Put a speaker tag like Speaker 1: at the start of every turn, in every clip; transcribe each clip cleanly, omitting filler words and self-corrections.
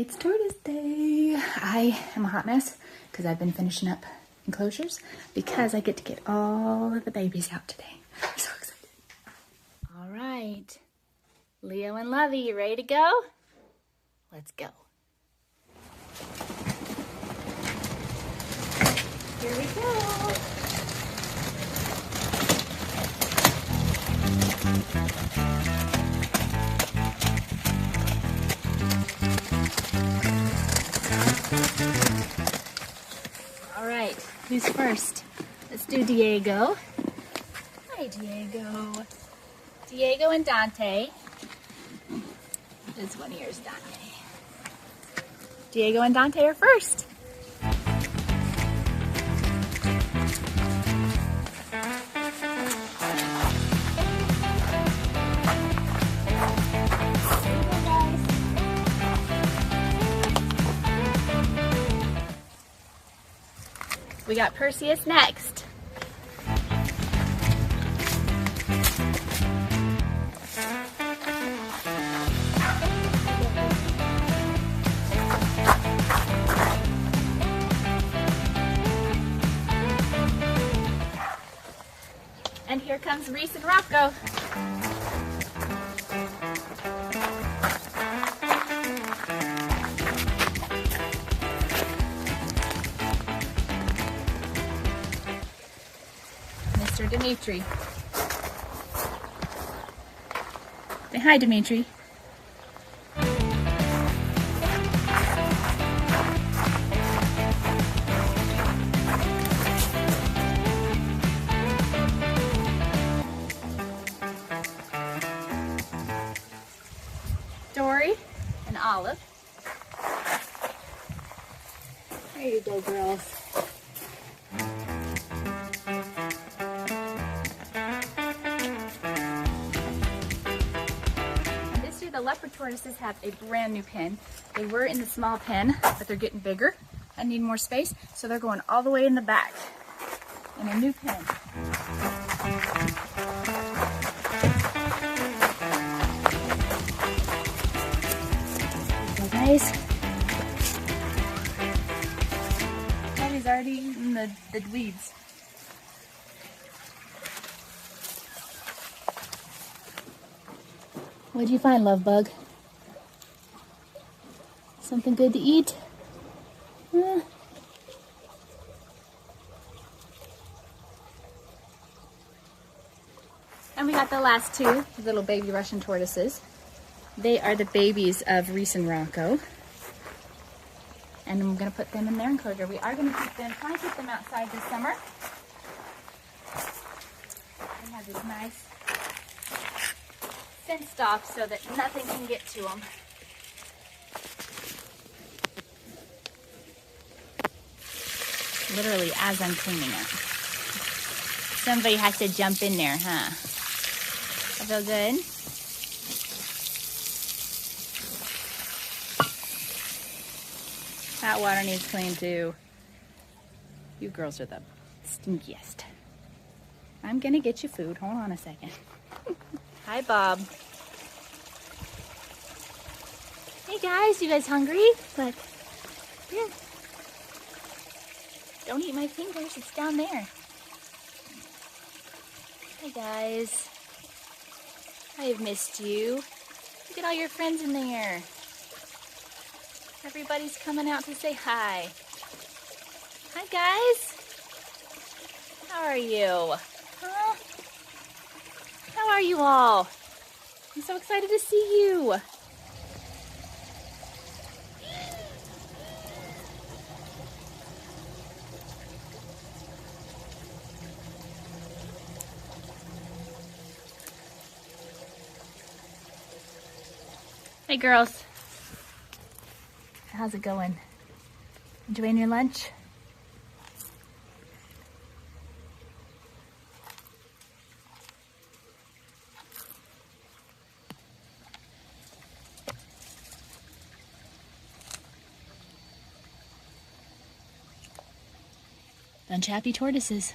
Speaker 1: It's tortoise day. I am a hot mess because I've been finishing up enclosures because I get to get all of the babies out today. I'm so excited. All right, Leo and Lovey, you ready to go? Let's go. Here we go. All right, who's first? Let's do Diego. Hi, Diego. Diego and Dante. This one here is Dante. Diego and Dante are first. We got Perseus next. And here comes Reese and Rocco. Mr. Dimitri. Say hi, Dimitri. Dory and Olive. There you go, girls. The leopard tortoises have a brand new pen. They were in the small pen, but they're getting bigger and need more space, so they're going all the way in the back in a new pen. Okay, guys. He's already eating the weeds. What'd you find, love bug? Something good to eat? And we got the last two little baby Russian tortoises. They are the babies of Reese and Rocco. And I'm gonna put them in their enclosure. We are gonna try to keep them outside this summer. They have this nice fenced off so that nothing can get to them. Literally as I'm cleaning it. Somebody has to jump in there, huh? I feel good? That water needs clean too. You girls are the stinkiest. I'm gonna get you food. Hold on a second. Hi, Bob. Hey guys, you guys hungry? Look, here. Don't eat my fingers, it's down there. Hi guys. I have missed you. Look at all your friends in there. Everybody's coming out to say hi. Hi guys. How are you? Huh? How are you all? I'm so excited to see you. Hey girls. How's it going? Enjoying your lunch? Bunch of happy tortoises.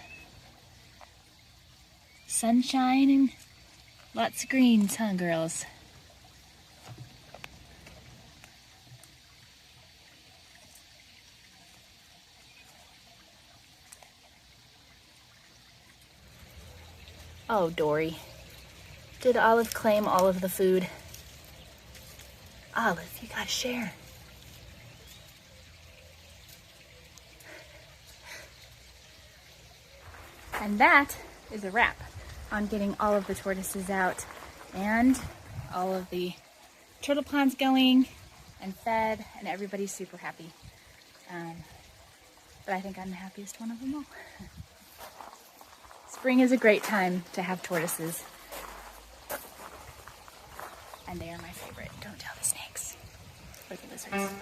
Speaker 1: Sunshine and lots of greens, huh, girls? Oh, Dory. Did Olive claim all of the food? Olive, you gotta share. And that is a wrap on getting all of the tortoises out and all of the turtle ponds going and fed, and everybody's super happy. But I think I'm the happiest one of them all. Spring is a great time to have tortoises. And they are my favorite. Don't tell the snakes or the lizards.